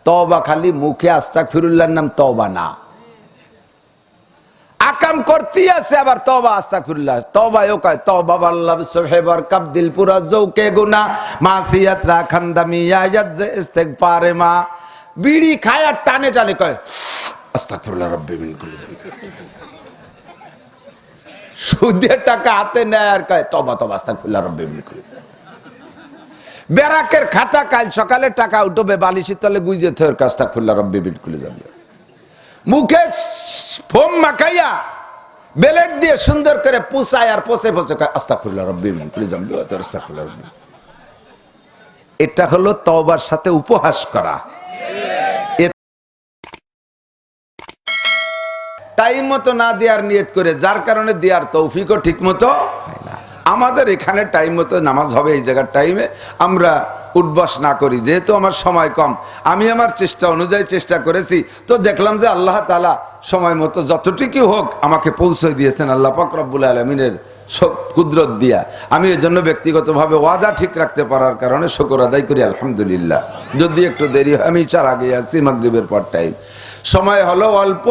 তওবা খালি মুখে আস্তাগফিরুল্লাহর নাম তওবা না, আকাম করতেই আছে আবার তওবা আস্তাগফিরুল্লাহ। তওবায়ও কয় তওবা বাল্লাহ সুবহানার কাব দিল পুরা জৌকে গুনাহ মাসিয়াত রাখান দামিয়া ইয়াজ ইস্তিগফারে মা। বিড়ি খায় আর টানে টানে কয় আস্তাগফিরুল্লাহ রাব্বি মিন কুল্লি যামব। সুদের টাকা হাতে নেয় আর কয় তওবা তওবা আস্তাগফিরুল্লাহ রাব্বি মিন কুল্লি। বেরাকের খাতা কাল সকালে টাকা উঠবে বালিশের তলে গুইজে থর আস্তাগফিরুল্লাহ রাব্বি মিন কুল্লি যামব। মুখে ফোম মাখাইয়া বেলেট দিয়ে সুন্দর করে পুষায় আর পচে পচে আস্তাগফিরুল্লাহ রাব্বি মিন কুল্লি যামব আস্তাগফিরুল্লাহ রাব্বি। এটা হলো তওবার সাথে উপহাস করা। টাইম মতো না দেওয়ার নিয়ত করে যার কারণে দেওয়ার তৌফিকও ঠিক মতো হয় না। আমাদের এখানে টাইম মতো নামাজ হবে, এই জায়গার টাইমে আমরা উঠবস না করি, যেহেতু আমার সময় কম। আমি আমার চেষ্টা অনুযায়ী চেষ্টা করেছি, তো দেখলাম যে আল্লাহ তাআলা সময় মতো যতটুকু হোক আমাকে পৌঁছে দিয়েছেন আল্লাহ পাক রব্বুল আলামিনের কুদরত দিয়া। আমি এর জন্য ব্যক্তিগতভাবে ওয়াদা ঠিক রাখতে পারার কারণে শুকর আদায় করি আলহামদুলিল্লাহ। যদি একটু দেরি হয়, আমি চার আগে আসছি, মাগরিবের পর টাইম। সময় হলো অল্প,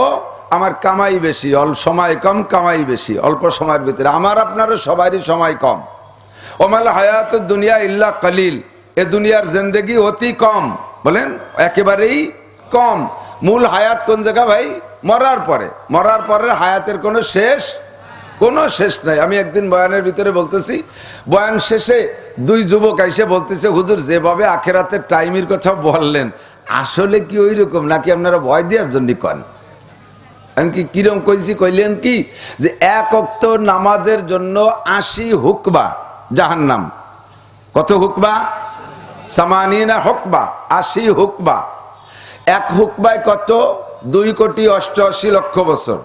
আমার কামাই বেশি, সময় কম কামাই বেশি। অল্প সময়ের ভিতরে আমার আপনারও সবারই সময় কম। ওমাল হায়াতুদ দুনিয়া ইল্লা কলিল, এ দুনিয়ার জিন্দেগি অতি কম, বলেন একেবারেই কম। মূল হায়াত কোন জায়গা ভাই? মরার পরে। মরার পরে হায়াতের কোনো শেষ নাই। আমি একদিন বয়ানের ভিতরে বলতেছি, বয়ান শেষে দুই যুবক এসে বলতেছে, হুজুর যেভাবে আখেরাতের টাইমের কথা বললেন আসলে কি ওই রকম নাকি আপনারা ভয় দেওয়ার জন্য কন? আমি কি কিরম কইছি? কইলেন কি যে এক ওয়াক্ত নামাজের জন্য 80 হুকবা জাহান্নাম। কত হুকবা? 80 হুকবা, 80 হুকবা। এক হুকবায় কত? 2,88,00,000 বছর।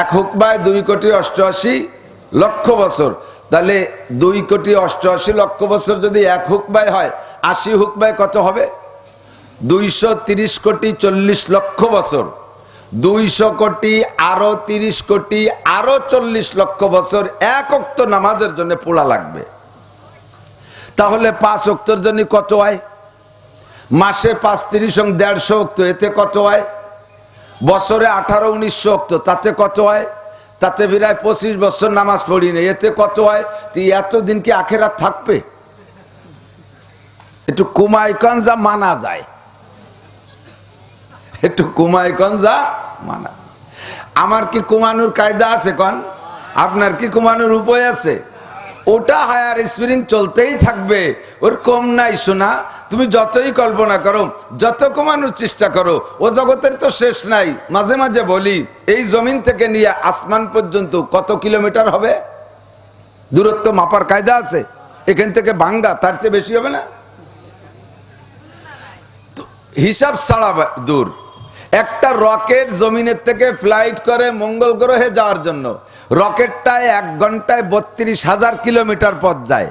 এক হুকবায় 2,88,00,000 বছর। তাহলে 2,88,00,000 বছর যদি এক হুকবায় হয়, 80 হুকবায় কত হবে? 230,40,00,000 বছর। 200 কোটি আরো 30 কোটি আরো 40 লক্ষ বছর এক ওয়াক্ত নামাজের জন্য পোড়া লাগবে। তাহলে 5 ওয়াক্তের জন্য কত হয়? মাসে 5 30 150 ওয়াক্ত, এতে কত হয়? বছরে 18-19 ওয়াক্ত, তাতে কত হয়? তাতে প্রায় 25 বছর নামাজ পড়ি না, এতে কত হয়? তুই এতদিন কি আখেরাত থাকবে? একটু কুমাইকন যা মানা যায়, একটু কুমাইকন যা মানা। আমার কি কুমানোর কায়দা আছে কন? আপনার কি কুমানোর উপায় আছে? ওটা হায়ার স্প্রিং চলতেই থাকবে, ওর কম নাই শোনা। তুমি যতই কল্পনা করো, যত কমানোর চেষ্টা করো, ও জগতের তো শেষ নাই। মাঝে মাঝে বলি, এই জমিন থেকে নিয়ে আসমান পর্যন্ত কত কিলোমিটার হবে? দূরত্ব মাপার কায়দা আছে? এখান থেকে ভাঙ্গা তার চেয়ে বেশি হবে না? হিসাব ছাড়া দূর। একটা রকেট জমিনের থেকে ফ্লাইট করে মঙ্গল গ্রহে যাওয়ার জন্য, রকেটটায় 1 ঘন্টায় 32,000 কিলোমিটার পথ যায়।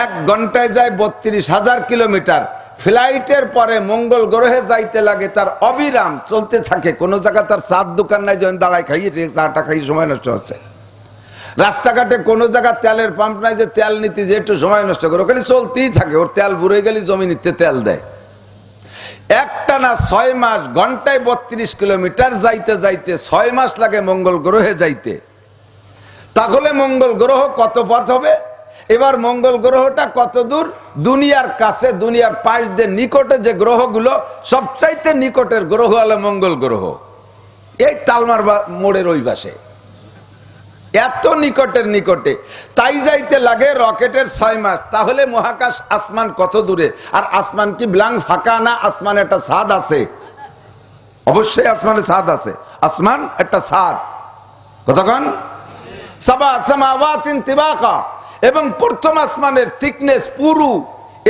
1 ঘন্টায় যায় 32,000 কিলোমিটার। ফ্লাইটের পরে মঙ্গল গ্রহে যাইতে লাগে তার অবিরাম চলতে থাকে। কোনো জায়গা তার চার দোকান নাই যেন দাঁড়ায় খাইয়ে চাটা খাইয়ে সময় নষ্ট হচ্ছে। রাস্তাঘাটে কোনো জায়গা তেলের পাম্প নাই যে তেল নিতে যে একটু সময় নষ্ট করে, খালি চলতেই থাকে। ওর তেল ভরে গেলে জমিনিতে তেল দেয়। একটানা 6 মাস, ঘন্টায় 32 কিলোমিটার যাইতে যাইতে 6 মাস লাগে মঙ্গল গ্রহে যাইতে। তাহলে মঙ্গল গ্রহ কত পথ হবে? এবার মঙ্গল গ্রহটা কত দূর? দুনিয়ার কাছে, দুনিয়ার পাশ দিয়ে নিকটে যে গ্রহগুলো, সবচাইতে নিকটের গ্রহ হলো মঙ্গল গ্রহ। এই তালমার মোড়ের ওই পাশে, এত নিকটের নিকটে। তাই যাইতে লাগে রকেটের 6 মাস। তাহলে মহাকাশ আসমান কত দূরে? আর আসমান কি ব্ল্যাঙ্ক ফাঁকা না? আসমান একটা ছাদ আছে, অবশ্যই আসমানে ছাদ আছে। আসমান একটা ছাদ, কতক্ষণ? সাবা সামাওয়াতিন তিবাকা। এবং প্রথম আসমানের থিকনেস পুরু,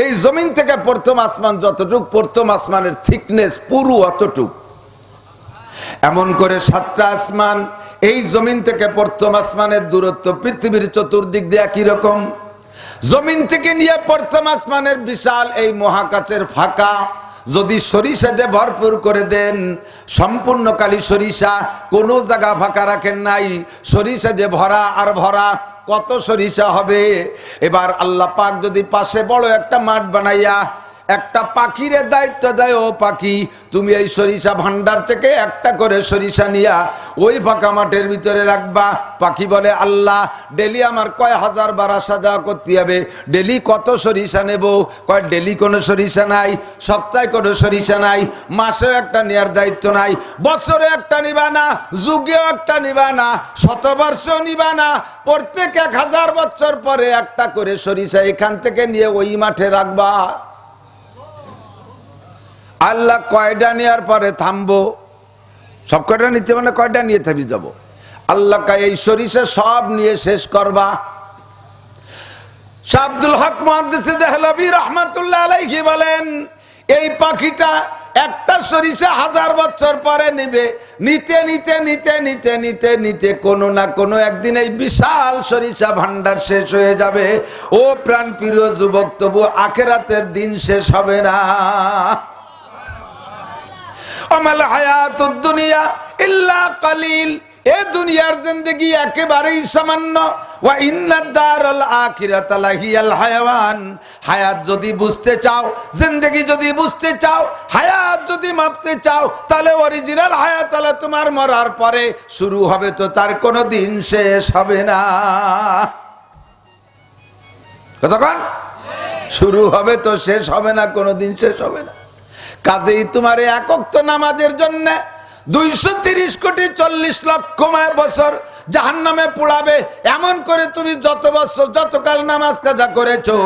এই জমিন থেকে প্রথম আসমান যতটুক, প্রথম আসমানের থিকনেস পুরু অতটুক। এমন করে 7টা আসমান। এই জমিন থেকে প্রথম আসমানের দূরত্ব পৃথিবীর চতুর্দিক দিয়ে একই রকম। জমিন থেকে নিয়ে প্রথম আসমানের বিশাল এই মহাকাশের ফাঁকা যদি সরিষা দিয়ে ভরপুর করে দেন, সম্পূর্ণ কালি সরিষা, কোনো জায়গা ফাঁকা রাখেন নাই, সরিষা দিয়ে ভরা আর ভরা, কত সরিষা হবে। এবার আল্লাহ পাক যদি পাশে বড় একটা মাঠ বানাইয়া একটা পাখিরে দায়িত্ব দেয়, ও পাখি তুমি এই সরিষা ভান্ডার থেকে একটা করে সরিষা নিয়া ওই ফাঁকা মাঠের ভিতরে রাখবা। পাখি বলে আল্লাহ ডেলি আমার কয় হাজার বার আসা যাওয়া করতে হবে, ডেলি কত সরিষা নেব? কয় ডেলি কোনো সরিষা নাই, সপ্তাহে কোনো সরিষা নাই, মাসেও একটা নেওয়ার দায়িত্ব নাই, বছরে একটা নিবা না, যুগেও একটা নিবা না, শতবর্ষও নিবা না, প্রত্যেক 1000 বছর পরে একটা করে সরিষা এখান থেকে নিয়ে ওই মাঠে রাখবা। আল্লাহ কয়টা নেওয়ার পরে থামবো? সব কয়টা নিতে মানে কয়টা নিয়ে থাকি যাব? আল্লাহ কয় এই সরিষা সব নিয়ে শেষ করবা। শাহ আব্দুল হক মুহাদ্দিস দেহলভী রাহমাতুল্লাহ আলাইহি বলেন, এই পাখিটা একটা সরিষা 1000 বছর পরে নিবে, নিতে নিতে নিতে নিতে নিতে নিতে কোনো না কোনো একদিন এই বিশাল সরিষা ভান্ডার শেষ হয়ে যাবে। ও প্রাণ প্রিয় যুবক, তবু আখিরাতের দিন শেষ হবে না। আমাল হায়াতুদ দুনিয়া ইল্লা কালিল, এ দুনিয়ার জিন্দেগি একেবারেই সামান্য। ওয়া ইন্নাদ দারাল আখিরাতা লাহিয়াল হায়াওয়ান, হায়াত যদি বুঝতে চাও, জিন্দেগি যদি বুঝতে চাও, হায়াত যদি মাপতে চাও, তাহলে অরিজিনাল হায়াত হলো তোমার মরার পরে শুরু হবে, তো তার কোনো দিন শেষ হবে না। কতক্ষণ শুরু হবে তো শেষ হবে না, কোনো দিন শেষ হবে না। কাজেই তোমার এক ওয়াক্ত নামাজের জন্য 230 কোটি 40 লক্ষ বছর জাহান্নামে পোড়াবে, এমন করে তুমি যত বছর যতকাল নামাজ কাজা করেছো,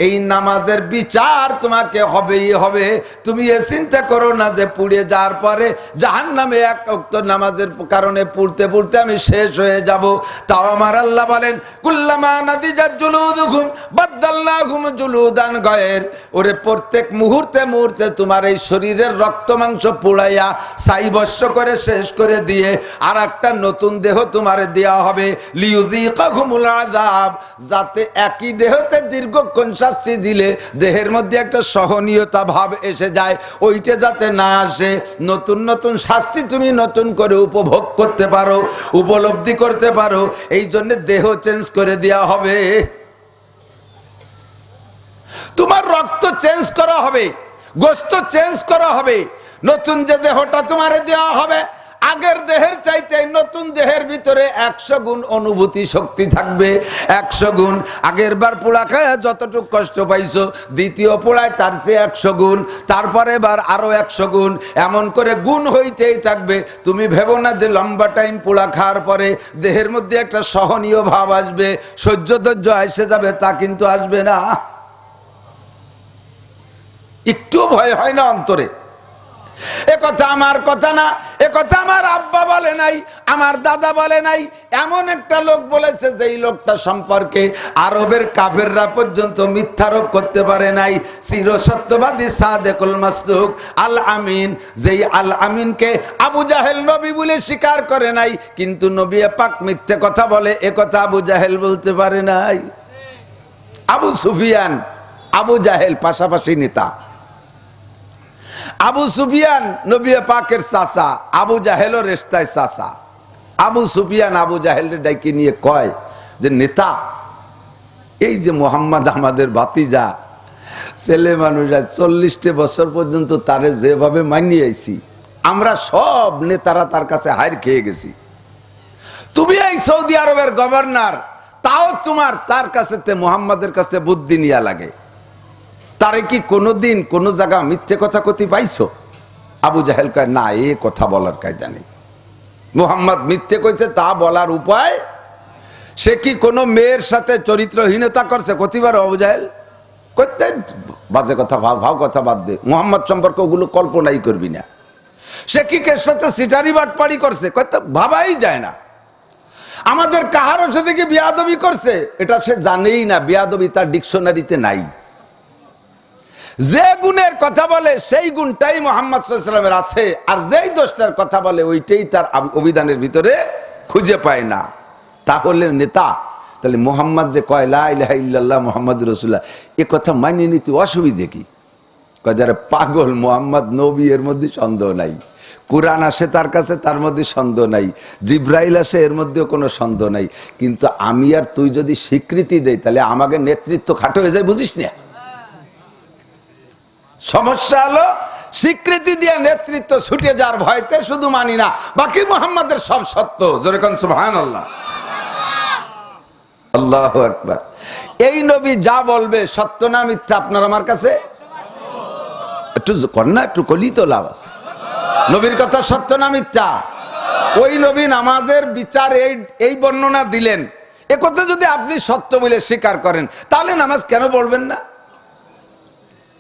এই নামাজের বিচার তোমাকে হবেই হবে। তুমি এ চিন্তা করো না যে পুড়ে যাওয়ার পরে জাহান্নামে এক ওয়াক্ত নামাজের কারণে পুড়তে পুড়তে আমি শেষ হয়ে যাব। তাও আমার আল্লাহ বলেন, কুল্লামা নাদিজাত জুলুদুহুম বাদদালনাহুম জুলুদান গায়র, ওরে প্রত্যেক মুহূর্তে মুহূর্তে তোমার এই শরীরের রক্ত মাংস পোড়াইয়া সাইবস্য করে শেষ করে দিয়ে আর একটা নতুন দেহ তোমারে দেওয়া হবে। লিয়ুযীকাহুমুল আযাব, যাতে একই দেহতে দীর্ঘক্ষণ শাস্তি দিলে দেহের মধ্যে একটা সহনীয়তা ভাব এসে যায়, ওইটা যাতে না আসে, নতুন নতুন শাস্তি তুমি নতুন করে উপভোগ করতে পারো, উপলব্ধি করতে পারো, এই জন্য দেহ চেঞ্জ করে দেওয়া হবে। তোমার রক্ত চেঞ্জ করা হবে, গোশত চেঞ্জ করা হবে, নতুন যে দেহটা তোমারে দেওয়া হবে আগের দেহের চাইতে নতুন দেহের ভিতরে 100 গুণ অনুভূতি শক্তি থাকবে, 100 গুণ। আগের বার পোড়া খায় যতটুকু কষ্ট পাইছো, দ্বিতীয় পোড়ায় তার চেয়ে 100 গুণ, তারপরে এবার আরো 100 গুণ, এমন করে গুণ হইতেই থাকবে। তুমি ভেবো না যে লম্বা টাইম পোড়া খাওয়ার পরে দেহের মধ্যে একটা সহনীয় ভাব আসবে, সহ্য ধৈর্য এসে যাবে, তা কিন্তু আসবে না। একটু ভয় হয় না অন্তরে? এ কথা আমার কথা না, এ কথা আমার আব্বা বলে নাই, আমার দাদা বলে নাই, এমন একটা লোক বলেছে যেই লোকটা সম্পর্কে আরবের কাফেররা পর্যন্ত মিথ্যারোপ করতে পারে নাই। চিরসত্যবাদী সাদেকুল মাসদুক আল আমিন, যেই আল আমিনকে আবু জাহেল নবী বলে স্বীকার করে নাই, কিন্তু নবী পাক মিথ্যে কথা বলে, এ কথা আবু জাহেল বলতে পারে নাই। আবু সুফিয়ান আবু জাহেল পাশাপাশি নেতা। আবু সুফিয়ান নবী পাকের চাচা, আবু জাহেলও রেস্তায় চাচা। আবু সুফিয়ান আবু জাহেলের ডাইকে নিয়ে কয় যে নেতা, এই যে মোহাম্মদ আমাদের ভাতিজা, ছেলে মানুষ 40 বছর পর্যন্ত তারে যেভাবে মানিয়ে আইছি, আমরা সব নেতারা তার কাছে হার খেয়ে গেছি। তুমি এই সৌদি আরবের গভর্নর, তাও তোমার তার কাছে মোহাম্মদের কাছে বুদ্ধি নিয়া লাগে। তারে কি কোনোদিন কোন জায়গা মিথ্যে কথা কতি পাইছো? আবু জাহেল কয় না, এ কথা বলার কায়দা নেই। মুহাম্মদ মিথ্যে কইছে তা বলার উপায়? সে কি কোনো মেয়ের সাথে চরিত্রহীনতা করছে? কতিবার আবু জাহেল কইতে বাজে কথা, ভাও কথা বাদ দে, মুহাম্মদ সম্পর্কে ওগুলো কল্পনাই করবি না। সে কি কে সাথে সিটারি বাটপাড়ি করছে? কইতে ভাবাই যায় না। আমাদের কাহারও সাথে কি বিয়াদবি করছে এটা সে জানেই না, বিয়াদবি তার ডিকশনারিতে নাই। যে গুণের কথা বলে সেই গুণটাই মুহাম্মদ সাল্লাল্লাহু আলাইহি ওয়াসাল্লামের আছে, আর যেই দোষটার কথা বলে ওইটাই তার অভিধানের ভিতরে খুঁজে পায় না। তাহলে নেতা, তাহলে মুহাম্মদ যে কয় লা ইলাহা ইল্লাল্লাহ মুহাম্মাদুর রাসূলুল্লাহ, এ কথা মানিয়ে নিতে অসুবিধে কি? কয় যারা পাগল, মুহাম্মদ নবী, এর মধ্যে সন্দেহ নাই। কুরআন আসে তার কাছে, তার মধ্যে সন্দেহ নাই। জিব্রাইল আসে, এর মধ্যেও কোনো সন্দেহ নাই। কিন্তু আমি আর তুই যদি স্বীকৃতি দেই, তাহলে আমাকে নেতৃত্ব খাটো হয়ে যায়, বুঝিস না? সমস্যা হলো স্বীকৃতি দিয়ে নেতৃত্ব ছুটে যাওয়ার ভয়তে শুধু মানি না, বাকি মুহাম্মাদের সব সত্য। যেরকম সুবহানাল্লাহ, আল্লাহু আকবার। এই নবী যা বলবে সত্য না মিথ্যা আপনার আমার কাছে? একটু কন্যা একটু কলি তো লাভ আছে। নবীর কথা সত্য না মিথ্যা? ওই নবী নামাজের বিচার এই বর্ণনা দিলেন, এ কথা যদি আপনি সত্য বলে স্বীকার করেন তাহলে নামাজ কেন পড়বেন না?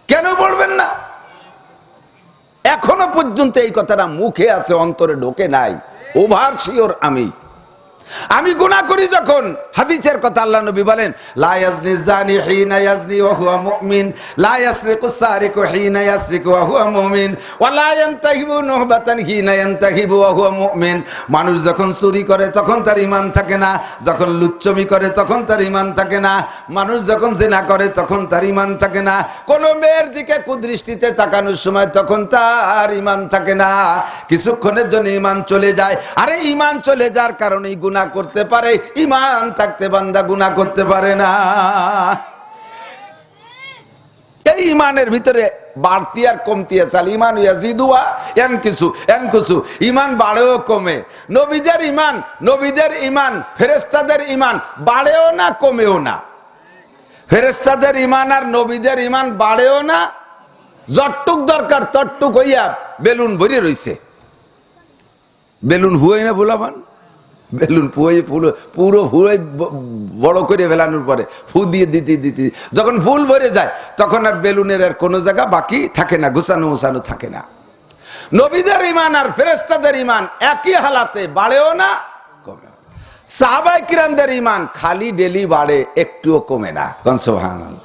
কেন পড়বেন না? এখনো পর্যন্ত এই কথাটা মুখে আছে, অন্তরে ঢোকে নাই। ওভার শিওর আমি গুনাহ করি যখন, হাদিসের কথা আল্লাহ নবী বলেন, লা ইয়াজনি জানি হিনা ইয়াজনি ওয়া হুয়া মুমিন, লা ইয়াসরিকু সারিকু হিনা ইয়াসরিকু ওয়া হুয়া মুমিন, ওয়া লা ইয়ানতাহিবু নুহবাতান হিনা ইয়ানতাহিবু ওয়া হুয়া মুমিন। মানুষ যখন চুরি করে তখন তার ঈমান থাকে না, যখন লুচ্চমি করে তখন তার ঈমান থাকে না, মানুষ যখন জিনা করে তখন তার ঈমান থাকে না, কোন মেয়ের দিকে কুদৃষ্টিতে তাকানোর সময় তখন তার ঈমান থাকে না, কিছুক্ষণের জন্য ঈমান চলে যায়। আরে ঈমান চলে যাওয়ার কারণেই গুনাহ করতে পারে, ঈমান থাকতে বান্দা গুনাহ করতে পারে না। এই ঈমানের ভিতরে বাড়তি আর কমতি আছে। ঈমান ইয়াজিদু ওয়া ইয়ানকুসু, ঈমান বাড়েও কমে। নবীদের ঈমান ফেরেশতাদের ঈমান বাড়েও না কমেও না। ফেরেশতাদের ঈমান আর নবীদের ঈমান বাড়েও না, যতটুক দরকার ততটুক হইয়া বেলুন ভরে রইছে। বেলুন হুয়াই না ভোলাবান, বেলুন পুরো ফুয়ে বড় করে ফেলানোর পরে ফু দিয়ে দিতে দিতে যখন ফুল ভরে যায় তখন আর বেলুনের আর কোনো জায়গা বাকি থাকে না, গোছানো থাকে না। নবীদের ঈমান আর ফেরেশতাদের ঈমান একই হালাতে বাড়েও না কমে। সাহাবায়ে কিরামদের ঈমান খালি ডেলি বাড়ে, একটুও কমে না। কোন সুবহানাল্লাহ।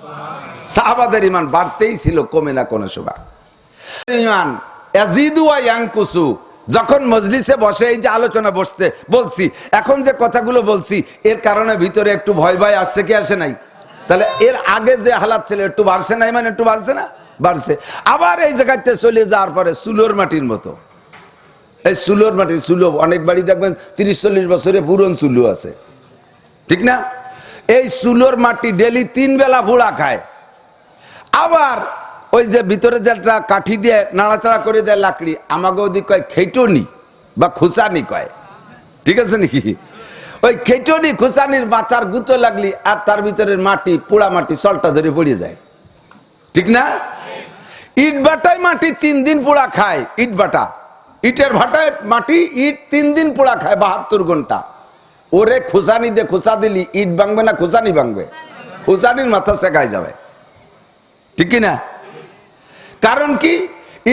সাহাবাদের ঈমান বাড়তেই ছিল, কমে না কোনো সময়। ঈমান ইয়াজিদু ওয়া ইয়ানকুসু। যখন মজলিসে বসে এই যে আলোচনা বলছি, এখন যে কথাগুলো বলছি এর কারণে ভিতরে একটু ভয় ভয় আসছে কি আসে নাই? তাহলে এর আগে যে হালাত ছিল একটু বাড়ছে না? মানে একটু বাড়ছে না? বাড়ছে। আবার এই জায়গাতে চলে যাওয়ার পরে সুলোর মাটির মতো, এই সুলোর মাটি, সুলো অনেক বাড়ি দেখবেন 30-40 বছরে পুরন চুলো আছে, ঠিক না? এই সুলোর মাটি ডেলি 3 বেলা পোড়া খায়। আবার ওই যে ভিতরে যেটা কাঠি দিয়ে নাড়াচাড়া করে দেয় লাকড়ি, আমাকে ওদিক কয় খেটনি বা খুসানি কয়, ঠিক আছে নাকি? ওই খেটনি খুসানির মাথার গুঁতো লাগলি আর তার ভিতরের মাটি, পোড়া মাটি সলটা ধরে পড়ে যায়, ঠিক না? ইট ভাটায় মাটি 3 দিন পোড়া খায়, ইটের ভাটায় মাটি 3 দিন পোড়া খায় 72 ঘন্টা। ওরে খুসানি দিয়ে খুসা দিলি ইট ভাঙবে না খুসানি ভাঙবে? খুসানির মাথা সেকায় যাবে, ঠিক কিনা? কারণ কি?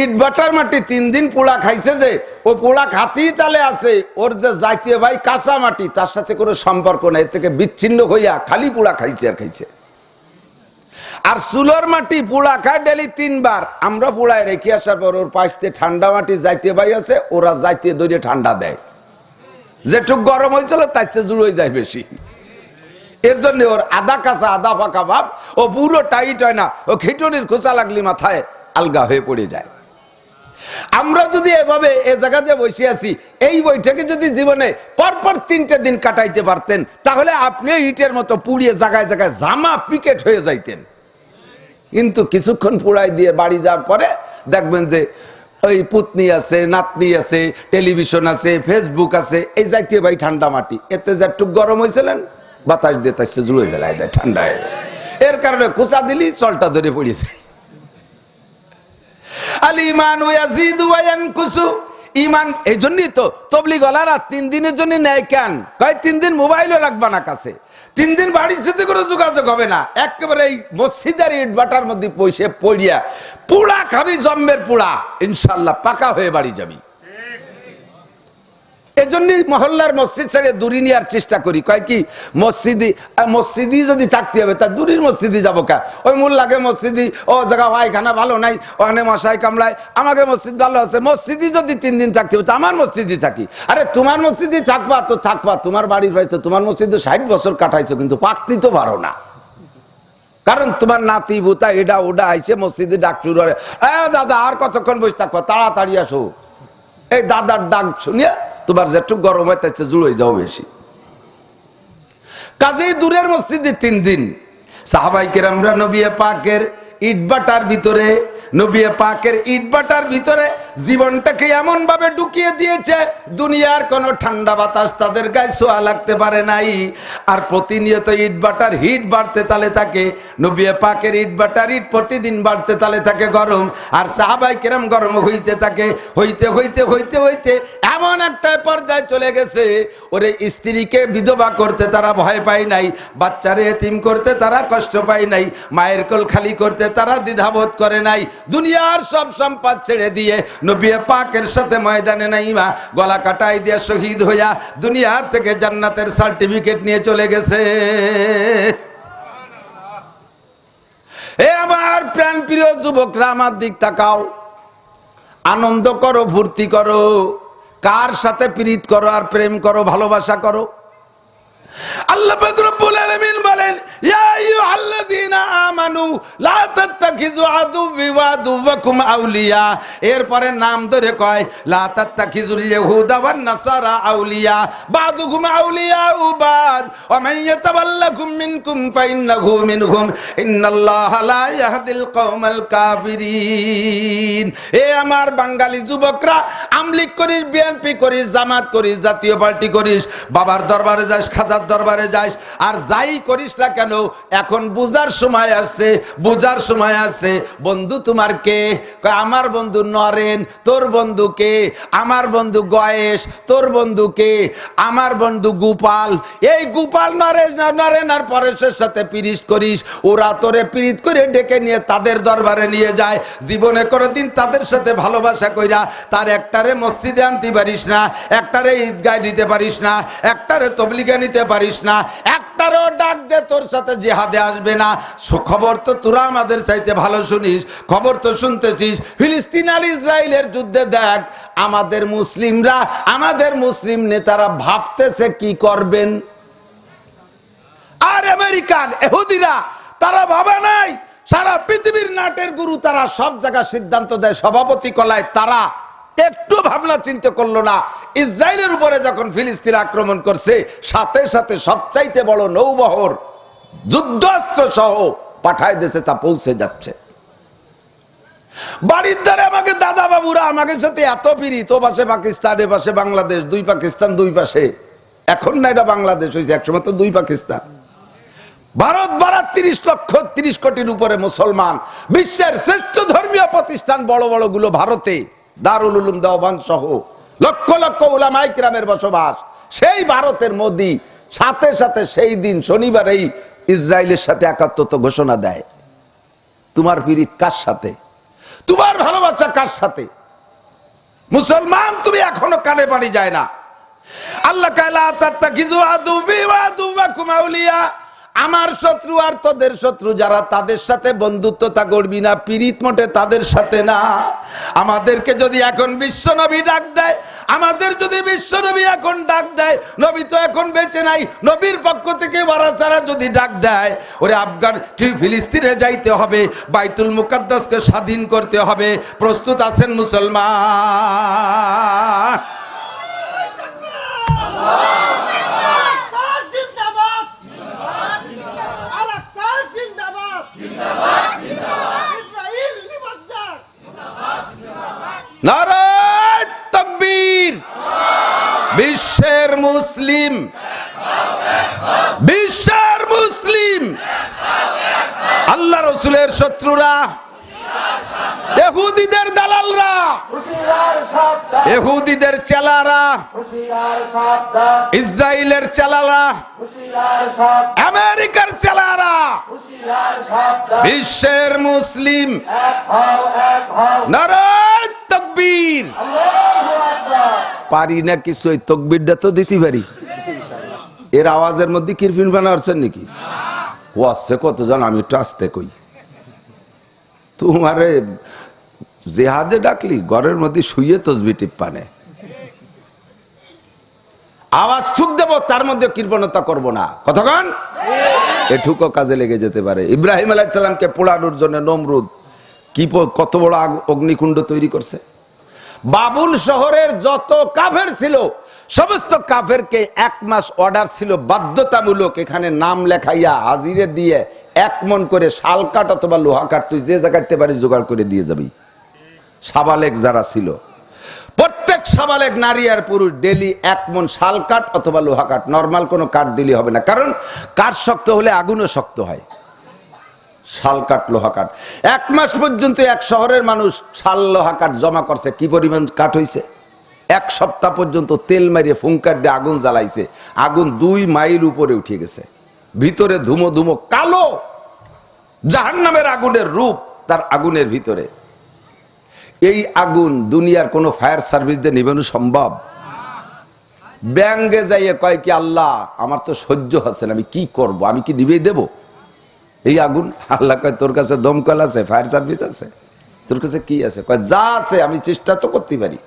ইট ভাটার মাটি 3 দিন পোড়া খাইছে, যে ও পোড়া খাতেই তালে আছে, ওর যে জাতীয় ভাই কাঁচা মাটি তার সাথে কোনো সম্পর্ক নাই, এর থেকে বিচ্ছিন্ন হইয়া খালি পোড়া খাইছে আর খাইছে। আর চুলোর মাটি পোড়া খায় ডেলি 3 বার। আমরা পোড়ায় রেখে আসার পর ওর পাশে ঠান্ডা মাটি জাতীয় ভাই আছে, ওরা জাতীয় দইরে ঠান্ডা দেয়, যেটুক গরম হয়েছিল তার চেয়ে জুড়ে যায় বেশি। এর জন্য ওর আধা কাঁচা আধা ফাঁকা ভাব, ও পুরো টাইট হয় না, ও খিটুনির খোঁচা লাগলি মাথায় আলগা হয়ে পড়ে যায়। আমরা যদি এভাবে এ জায়গাতে বসে আছি, এই বইটাকে যদি জীবনে পরপর 3টে দিন কাটাইতে পারতেন তাহলে আপনি ইটের মতো পুড়িয়ে জায়গায় জায়গায় জামা পিকেট হয়ে যাইতেন। কিন্তু কিছুক্ষণ পুড়াই দিয়ে বাড়ি যাওয়ার পরে দেখবেন যে ওই পুতনি আছে, নাতনি আছে, টেলিভিশন আছে, ফেসবুক আছে, এই জাতীয় ভাই ঠান্ডা মাটি, এতে যেটুক গরম হয়েছিলেন বাতাস দিয়ে তার জুড়ে ফেলায় দেয়, ঠান্ডা হয়ে যায়। এর কারণে কুচা দিলি চলটা ধরে পড়েছে। আল ঈমান ইয়াজিদু ওয়া ইয়ানকুসু। ঈমান এই জন্যই তো তবলিগওয়ালারা 3 দিনের জন্য নেয় কেন? কয় 3 দিন মোবাইলও রাখবা না কাছে, 3 দিন বাড়ির সাথে কোনো যোগাযোগ হবে না, একেবারে এই মসজিদের ইট ভাটার মধ্যে পয়সা পড়িয়া পোড়া খাবি, জম্মের পোড়া, ইনশাআল্লাহ পাকা হয়ে বাড়ি যাবি। এজন্যই মহল্লার মসজিদ ছেড়ে দূরে নেওয়ার চেষ্টা করি। কয় কি মসজিদই যদি থাকতে হবে তা দূরের মসজিদে যাবো কা? ওই মূল লাগে মসজিদই, ও জায়গা পায়খানা ভালো নাই, ওখানে মশাই কামলায়, আমাকে মসজিদ ভালো আছে, মসজিদই যদি 3 দিন থাকতে হবে তা আমার মসজিদে থাকি। আরে তোমার মসজিদে থাকবা তো থাকবা, তোমার বাড়ির পাইছো, তোমার মসজিদে 60 বছর কাটাইছো, কিন্তু পাকতি তো পারো না। কারণ তোমার নাতি বুতা এটা ওটা আইছে মসজিদে ডাক শুরু করে, দাদা আর কতক্ষণ বসে থাকবো, তাড়াতাড়ি আসো। এই দাদার ডাক শুনিয়া তোমার যেটুক গরম হয় তার চেয়ে জুড়ে যাও বেশি। কাজেই দূরের মসজিদে 3 দিন সাহাবায়ে কেরামরা নবী পাকের ইটবাটার ভিতরে, নবী পাকের ইটবাটার ভিতরে জীবনটাকে এমন ভাবে ঢুকিয়ে দিয়েছে, দুনিয়ার কোনো ঠান্ডা বাতাস তাদের গায়ে ছোঁয়া লাগতে পারে নাই। আর প্রতিনিয়ত ইটবাটার হিট বাড়তে তালে থাকে, নবী পাকের ইটবাটার ইট প্রতিদিন বাড়তে তালে থাকে গরম, আর সাহাবায়ে কেরাম গরম হইতে থাকে, হইতে হইতে হইতে হইতে এমন একটা পর্যায়ে চলে গেছে, ওরে স্ত্রীকে বিধবা করতে তারা ভয় পায় নাই, বাচ্চারে এতিম করতে তারা কষ্ট পায় নাই, মায়ের কোল খালি করতে তারা দ্বিধাবোধ করে নাই। দুনিয়ার সব সম্পদ ছেড়ে দিয়ে নবী পাকের সাথে ময়দানে নাইমা গলা কাটাই দিয়ে শহীদ হইয়া দুনিয়ার থেকে জান্নাতের সার্টিফিকেট নিয়ে চলে গেছে। এ আমার প্রাণ প্রিয় যুবকরা, আমার দিক তাকাও, আনন্দ করো, ফুর্তি করো, কার সাথে প্রীত করো আর প্রেম করো, ভালোবাসা করো। আল্লাহ পাক রব্বুল আলামিন বলেন, ইয়া আইয়ুহাল্লাযীনা আমানু লা তাত্তাখিযু আদুওয়ি ওয়া আদুওয়াকুম আউলিয়া। এরপরে নাম ধরে কয়, লা তাত্তাখিযুল ইয়াহুদা ওয়ান নাসারা আউলিয়া বাদুকুম আউলিয়াউ বাদ ওয়া মান ইয়াতাওয়াল্লাকুম মিনকুম ফাইন্নাহু মিনহুম ইন্নাল্লাহা লা ইয়াহদিল কওমাল কাফিরিন। এ আমার বাঙালি যুবকরা, আমলিক করিস, বিএনপি করিস, জামাত করিস, জাতীয় পার্টি করিস, বাবার দরবারে যাস, খাজার দরবারে যাস, আর যাই করিস না কেন, এখন বুঝার সময় আসছে, বুঝার সময় আসছে। বন্ধু তোমার কে? আমার বন্ধু নরেন। তোর বন্ধু কে? আমার বন্ধু গয়েশ। তোর বন্ধু কে? আমার বন্ধু গোপাল। এই গোপাল নরেন আর পরেশের সাথে পিরিত করিস, ওরা তোরে পিরিত করে ডেকে নিয়ে তাদের দরবারে নিয়ে যায়। জীবনে কোনোদিন তাদের সাথে ভালোবাসা কইরা তার একটারে মসজিদে আনতে পারিস না, একটারে ঈদগায় নিতে পারিস না, একটারে তবলিগে নিতে পারিস না, একটারও ডাক দে তোর সাথে জিহাদে আসবে না। খবর তো তোরা আমাদের চাইতে ভালো শুনিস, খবর তো শুনতেছিস। ফিলিস্তিন আর ইসরায়েলের যুদ্ধে দেখ, আমাদের মুসলিমরা, আমাদের মুসলিম নেতারা ভাবতেছে কি করবেন, আর আমেরিকান ইহুদিরা তারা ভাবে নাই। সারা পৃথিবীর নাটের গুরু তারা, সব জায়গায় সিদ্ধান্ত দেয়, সভাপতি কলায়, তারা একটু ভাবনা চিন্তা করলো না। ইসরায়েলের উপরে যখন ফিলিস্তিন আক্রমণ করছে, সাথে সাথে সবচাইতে বড় নৌবহর যুদ্ধাস্ত্র সহ পাঠায় দেশে, তা পৌঁছে যাচ্ছে। বাড়ির ধারে আমাকে দাদা বাবুরা আমাকে সাথে এত পিরিত, ও পাশে পাকিস্তান, এ পাশে বাংলাদেশ, দুই পাকিস্তান দুই পাশে। এখন না এটা বাংলাদেশ হয়েছে, একসময় তো দুই পাকিস্তান। ভারত 30 কোটির উপরে মুসলমান, বিশ্বের শ্রেষ্ঠ ধর্মীয় প্রতিষ্ঠান বড় বড় গুলো ভারতে, দারুল উলুম দেওবন্দ সহ লক্ষ লক্ষ উলামায়ে কিরামের বসবাস। সেই ভারতের মোদি সাথে সাথে সেই দিন শনিবারেই ইসরায়েলের সাথে একাত্মতা ঘোষণা দেয়। তোমার পিরিত কার সাথে? তোমার ভালোবাসা কার সাথে? মুসলমান তুমি এখনো কানে পানি যায় না। আল্লাহ কালা তাত্তাখিযু আদুওয়ি ওয়া আদুওয়াকুম আউলিয়া। আমার শত্রু আর তোদের শত্রু যারা, তাদের সাথে বন্ধুত্বতা করবি না, পিরিত মোটে তাদের সাথে না। আমাদেরকে যদি এখন বিশ্বনবী ডাক দেয়, আমাদের যদি বিশ্বনবী এখন ডাক দেয়, নবী তো এখন বেঁচে নাই, নবীর পক্ষ থেকে ওয়ারাসারা যদি ডাক দেয়, ওরে আফগান ফিলিস্তিনে যাইতে হবে, বাইতুল মুকাদ্দাসকে স্বাধীন করতে হবে, প্রস্তুত আছেন মুসলমান? নারায়ে তাকবীর। বিশ্বের মুসলিম, বিশ্বের মুসলিম, আল্লাহ রসুলের শত্রুরা, ইহুদিদের দালালরা, ইহুদিদের চেলারা, ইসরায়েলের চেলারা, আমেরিকার চেলারা, বিশ্বের মুসলিম, নারায়ে তাকবীর। পারি না কিছু, ওই তাকবীরটা তো দিতে পারি। এর আওয়াজের মধ্যে কিরফিন বানাচ্ছেন নাকি? ও আসছে কতজন, আমি একটু আসতে কই। তোমারে জেহাদে ডাকলি, ঘরের মধ্যে শুয়ে তসবি টিপ্পানে আওয়াজ ঠুক দেব, তার মধ্যে কৃপণতা করব না। কতক্ষণ এটুকু কাজে লেগে যেতে পারে। ইব্রাহিম আলাইহিস সালামকে পোড়ানোর জন্য নমরুদ কত বড় অগ্নিকুণ্ড তৈরি করছে। বাবুল শহরের যত কাফের ছিল, সমস্ত কাফেরকে 1 মাস অর্ডার ছিল বাধ্যতামূলক, এখানে নাম লেখাইয়া হাজিরে দিয়ে 1 মণ করে শাল কাঠ অথবা লোহা কাঠ তুই যে জায়গাতে পারিস জোগাড় করে দিয়ে যাবি। সাবালেক যারা ছিল, প্রত্যেক সাবালেক নারী আর পুরুষ ডেলি 1 মণ শাল কাঠ অথবা লোহা কাঠ, নর্মাল কোনো কাঠ দিলে হবে না, কারণ কাঠ শক্ত হলে আগুনও শক্ত হয়। শাল কাঠ লোহা কাঠ 1 মাস পর্যন্ত এক শহরের মানুষ শাল লোহা কাঠ জমা করছে। কি পরিমাণ কাঠ হইছে? 1 সপ্তাহ পর্যন্ত তেল মারিয়ে ফুঙ্কার দিয়ে আগুন জ্বালাইছে, আগুন 2 মাইল উপরে উঠে গেছে, ভিতরে ধুমো ধুমো কালো জাহান্নামের আগুনের রূপ তার আগুনের ভিতরে। এই আগুন দুনিয়ার কোন ফায়ার সার্ভিস দিয়ে নিবানো সম্ভব? ব্যাঙ্গে যাইয়ে কয় কি আল্লাহ আমার তো সহ্য হচ্ছে না, আমি কি করব, আমি কি নিভিয়ে দেব এই আগুন? আল্লাহ কয় তোর কাছে দমকল আছে, ফায়ার সার্ভিস আছে, তোর কাছে কি আছে? কয় যা আছে আমি চেষ্টা তো করতে পারি।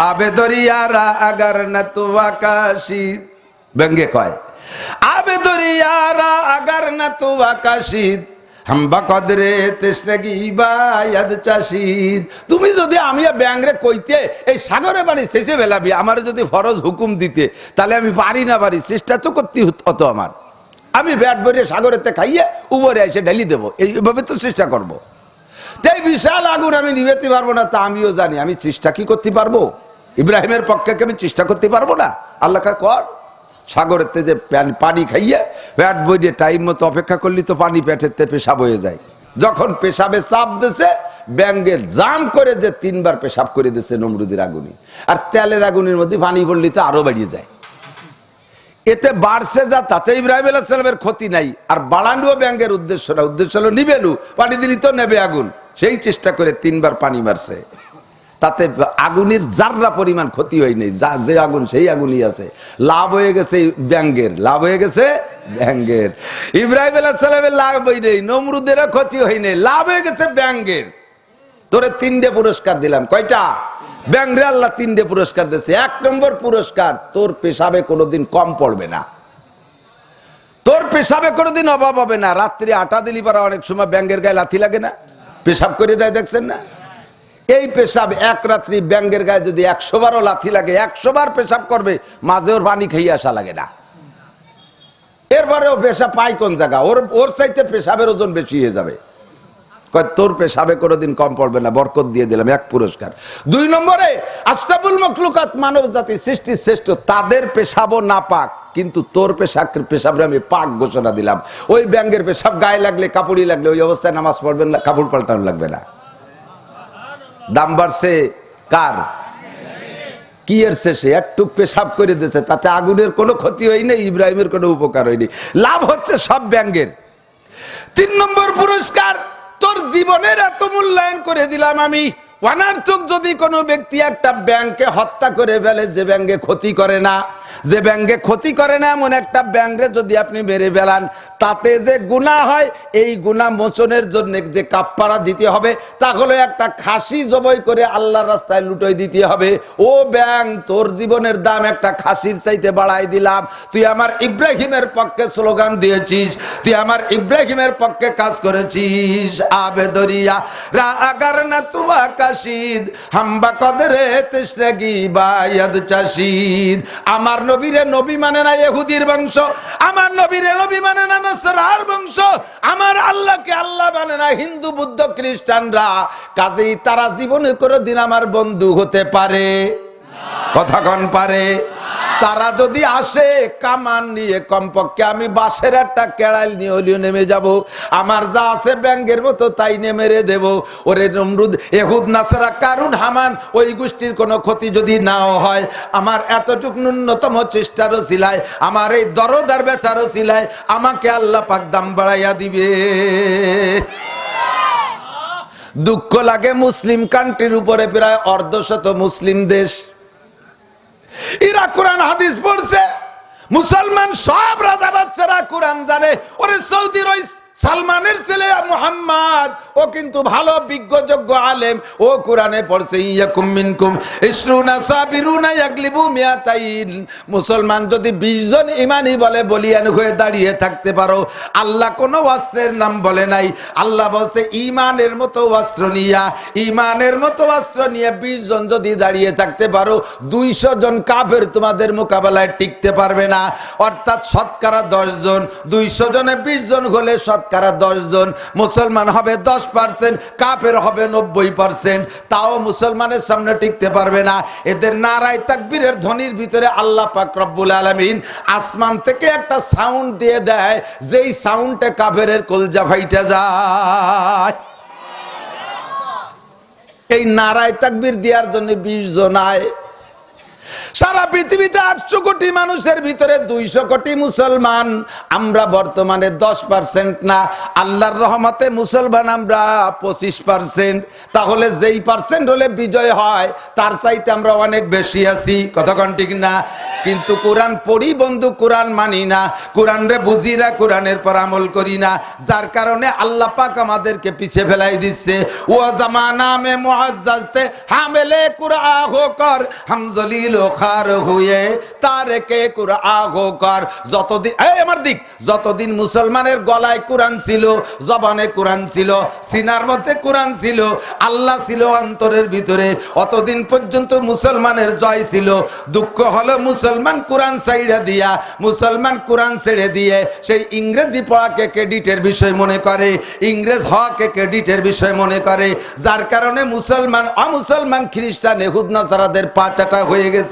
আবে দরিয়ারা আগার না তো আকাশী, ব্যঙ্গে কয় আবে দরিয়ারা আগার না তো আকাশী হাম্বা কদরে তেসনাগি বায়াদ চাষিদ। তুমি যদি আমি ব্যাংরে কইতে এই সাগরে বাড়ি শেষে বেলাবি, আমার যদি ফরজ হুকুম দিতে তাহলে আমি পারি না পারি, চেষ্টা তো করতে হতো আমার। আমি ব্যাট ভরে সাগরেতে খাইয়ে উপরে এসে ঢেলি দেবো, এইভাবে তো চেষ্টা করবো। তাই বিশাল আগুন আমি নিভাতে পারবো না, তা আমিও জানি। আমি চেষ্টা কি করতে পারবো? ইব্রাহিমের পক্ষে আমি চেষ্টা করতে পারবো না? আল্লাহ কর সাগরেতে যে পানি খাইয়ে পেট বইয়ে টাইম মতো অপেক্ষা করলি তো পানি পেটেতে পেশাব হয়ে যায়। যখন পেশাবে চাপ দিছে ব্যাঙ্গের জাম করে যে 3 বার পেশাব করে দিছে নমরুদের আগুনে, আর তেলের আগুনের মধ্যে পানি পড়লি তো আরো বাড়িয়ে যায়। এতে বাড়ছে যা, তাতে ইব্রাহিম আলাইহিস সালামের ক্ষতি নাই, আর বাড়ানোও ব্যাঙ্গের উদ্দেশ্য না, উদ্দেশ্য হলো নিবেনু, পানি দিলি তো নেবে আগুন। সেই চেষ্টা করে 3 বার পানি মারছে, তাতে আগুনের জাররা পরিমাণ ক্ষতি হয় নাই। যা যে আগুন সেই আগুনই আছে, লাভ হয়ে গেছে ব্যাঙ্গের, লাভ হয়ে গেছে ব্যাঙ্গের। ইব্রাহিম আলাইহিস সালামের লাভ হয় নাই, নমরুদেরও ক্ষতি হয় নাই, লাভ হয়ে গেছে ব্যাঙ্গের। তোরে 3টে পুরস্কার দিলাম, কয়টা? ব্যাঙ্গরে আল্লাহ 3টে পুরস্কার দিয়েছে। 1 নম্বর পুরস্কার, তোর পেশাবে কোনোদিন কম পড়বে না, তোর পেশাবে কোনোদিন অভাব হবে না। রাত্রি 8টা দিলি পারা অনেক সময় ব্যাঙ্গের গায়ে লাথি লাগে না, পেশাব করে দেয়, দেখছেন না? এই পেশাব এক রাত্রি ব্যাঙ্গের গায়ে যদি 100 বারও লাথি লাগে, 100 বার পেশাব করবে, মাঝে ওর পানি খেয়ে আসা লাগে না। এরপরেও পেশাব পাই কোন জায়গা? ওর চাইতে পেশাবের ওজন বেশি হয়ে যাবে। তোর পেশাবে কোনোদিন কম পড়বে না, বরকত দিয়ে দিলাম 1 পুরস্কার। 2 নম্বরে আশরাফুল মাখলুকাত, মানব জাতি সৃষ্টির শ্রেষ্ঠ, তাদের পেশাবও না পাক, কিন্তু তোর পেশাবরে আমি পাক ঘোষণা দিলাম। ওই ব্যাঙ্গের পেশাব গায়ে লাগলে, কাপড়ই লাগলে, ওই অবস্থায় নামাজ পড়বেন না, কাপড় পাল্টানো লাগবে না। দাম বাড়ছে কার? কি এর শেষে একটু পেশাব করে দিয়েছে, তাতে আগুনের কোনো ক্ষতি হয়নি, ইব্রাহিমের কোনো উপকার হয়নি, লাভ হচ্ছে সব ব্যাঙ্গের। 3 নম্বর পুরস্কার, তোর জীবনের এত মূল্যায়ন করে দিলাম আমি। অনার্থক যদি কোনো ব্যক্তি একটা ব্যাংকে হত্যা করে ফেলে, যে ব্যাংকে ক্ষতি করে না, যে ব্যাংকে ক্ষতি করে না এমন একটা ব্যাংকে যদি আপনি মেরে ফেলান, তাতে যে গুনাহ হয়, এই গুনাহ মোচনের জন্য যে কাফফারা দিতে হবে, তা হলো একটা খাসি জবাই করে আল্লাহর রাস্তায় লুটোই দিতে হবে। ও ব্যাং, তোর জীবনের দাম একটা খাসির চাইতে বাড়াই দিলাম। তুই আমার ইব্রাহিমের পক্ষে স্লোগান দিয়েছিস, তুই আমার ইব্রাহিমের পক্ষে কাজ করেছিস। আবে দরিয়া রা আগার না তুয়া কাশিদ হাম্বা কদরে তেশরাগি বায়াদ চাশিদ। আমার নবীরে নবী মানে না ইহুদির বংশ, আমার নবীরে নবী মানে না নাসারার বংশ, আমার আল্লাহকে আল্লাহ মানে না হিন্দু বুদ্ধ খ্রিস্টানরা। কাজেই তারা জীবনে কোনোদিন আমার বন্ধু হতে পারে? কথা কন পারে? তারা যদি আসে কামান নিয়ে, কমপক্ষে আমি বাঁশের একটা কেড়াইল নিয়ে হলেও নেমে যাব। আমার যা আছে ব্যাঙ্গের মতো তাই মেরে দেব। ওরে নমরুদ, এহুদ, নাসারা, কারুন, হামান, ওই গোষ্ঠীর কোনো ক্ষতি যদি নাও হয়, আমার এতটুক ন্যূনতম চেষ্টার ওসিলায়, আমার এই দরদার ব্যথার ওসিলায় আমাকে আল্লাহ পাক দাম বাড়াইয়া দিবে। দুঃখ লাগে মুসলিম কান্ট্রির উপরে, প্রায় 1.5 মুসলিম দেশ, এরা কোরআন হাদিস পড়ছে, মুসলমান সব রাজা বাচ্চারা কোরআন জানে। ওরে সৌদির ওই সালমানের ছেলে মুহাম্মদ, ও কিন্তু ভালো বিজ্ঞযোগ্য আলেম, ও কোরআনে পড়ছে ইয়াকুম মিনকুম ইশরুনা সাবিরুনা ইয়াগলিবু মিয়াতাইন। মুসলমান যদি 20 জন ইমানি বলে বলিয়ান হয়ে দাঁড়িয়ে থাকতে পারো, আল্লাহ কোনো অস্ত্রের নাম বলে নাই, আল্লাহ বলছে ইমানের মতো অস্ত্র নিয়া, ইমানের মতো অস্ত্র নিয়ে 20 জন যদি দাঁড়িয়ে থাকতে পারো, 200 জন কাফের তোমাদের মোকাবেলায় টিকতে পারবে না। অর্থাৎ শতকরা 10 জন, 200 জনে 20 জন হলে শতকরা 10 জন, মুসলমান হবে 10%, কাফের হবে 90%। তাও মুসলমানের সামনে টিকতে পারবে না। এদের নারায়ে তাকবীরের ধ্বনির ভিতরে আল্লাহ পাক রব্বুল আলামিন আসমান থেকে একটা সাউন্ড দিয়ে দেয়, যেই সাউন্ডে কাফেরের কলজা ফাইটা যায়। এই নারায়ে তাকবীর দেওয়ার জন্য 20 জন আয়। সারা পৃথিবীতে 800 কোটি মানুষের ভিতরে 200 কোটি মুসলমান। আমরা বর্তমানে 10% না, আল্লাহর রহমতে মুসলমান আমরা 25%। তাহলে যেই পার্সেন্ট হলে বিজয় হয় তার চাইতে আমরা অনেক বেশি আছি, কথা কোন ঠিক না? কিন্তু কোরআন পড়ি বন্ধু, কোরআন মানি না, কোরআন রে বুঝি না, কোরআনের পর আমল করি না, যার কারণে আল্লাহ পাক আমাদেরকে পিছে ফেলাই দিচ্ছে। ও জামানা মে মুআজ্জাজতে হামেলে কুরআন হোকর হাম জলিল খার হুয়ে তারকে কুরআন হোকর। যতদিন আমার দিক, যতদিন মুসলমানের গলায় কোরআন ছিল, জবানে কোরআন ছিল, সিনার মধ্যে কোরআন ছিল, আল্লাহ ছিল অন্তরের ভিতরে, অতদিন পর্যন্ত মুসলমানের জয় ছিল। দুঃখ হলো মুসলমান কোরআন ছাইড়া দিয়া, মুসলমান কোরআন ছেড়ে দিয়ে সেই ইংরেজি পড়াকে ক্রেডিটের বিষয় মনে করে, ইংরেজ হওয়াকে ক্রেডিটের বিষয় মনে করে, যার কারণে মুসলমান অমুসলমান খ্রিস্টান ইহুদ নাসারাদের পা চাটা হয়ে গেছে।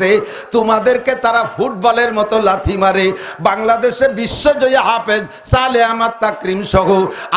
তোমাদেরকে তারা ফুটবলের মতো লাথি মারে। বাংলাদেশে বিশ্বজয়ী হাফেজ সালে আহমদ তাকরিম সহ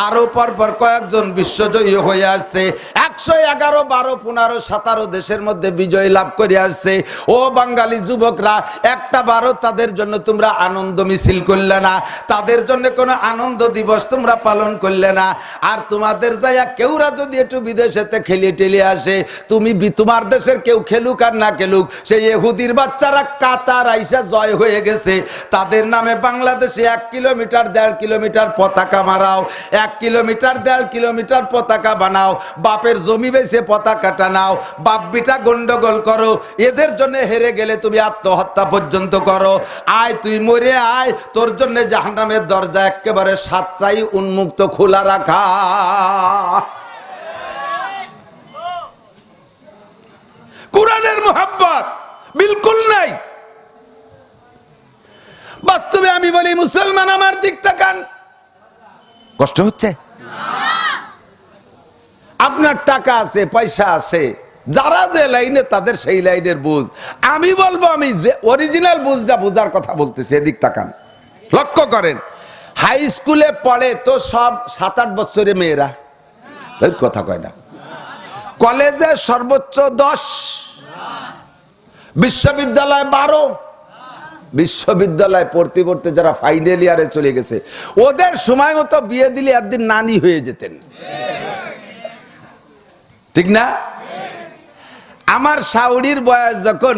আরো পরপর কয়েকজন বিশ্বজয়ী হয়ে আসছে। 111, 12, 15, 17 দেশের মধ্যে বিজয় লাভ করে আসছে। ও বাঙালি যুবকরা, একটা বারও তাদের জন্য তোমরা আনন্দ মিছিল করলে না, তাদের জন্য কোনো আনন্দ দিবস তোমরা পালন করলে না। আর তোমাদের যাইয়া কেউরা যদি একটু বিদেশেতে খেলিয়ে টেলিয়ে আসে, তুমি তোমার দেশের কেউ খেলুক আর না খেলুক, সেই ইহুদির বাচ্চারা কাতার আইসা জয় হয়ে গেছে, তাদের নামে বাংলাদেশে 1 কিলোমিটার 1.5 কিলোমিটার পতাকা মারাও, 1 কিলোমিটার 1.5 কিলোমিটার পতাকা বানাও, বাপের জমি বেচে পতাকা টানাও, বাপ বিটা গন্ডগোল করো, এদের জন্য হেরে গেলে তুমি আত্মহত্যা পর্যন্ত করো। আয় তুই মরে আয়, তোর জন্য জাহান্নামের দরজা একেবারে 7টাই উন্মুক্ত খোলা রাখা। কোরআনের মোহাব্বত বিলকুল নাই। বাস্তবে আমি বলি মুসলমান আমার দিক তাকান। কষ্ট হচ্ছে? আপনার টাকা আছে, পয়সা আছে, যারা যে লাইনে তাদের সেই লাইনের বুঝ। আমি বলবো আমি যে অরিজিনাল বুঝটা বোঝার কথা বলতেছি, এদিক তাকান, লক্ষ্য করেন। হাই স্কুলে পড়ে তো সব 7-8 বছরের মেয়েরা, কথা কয় না। কলেজে সর্বোচ্চ 10, বিশ্ববিদ্যালয় 12, বিশ্ববিদ্যালয় পড়তে পড়তে যারা ফাইনাল ইয়ারে চলে গেছে, ওদের সময় মতো বিয়ে দিলে একদিন নানি হয়ে যেতেন, ঠিক না? আমার শাওড়ির বয়স যখন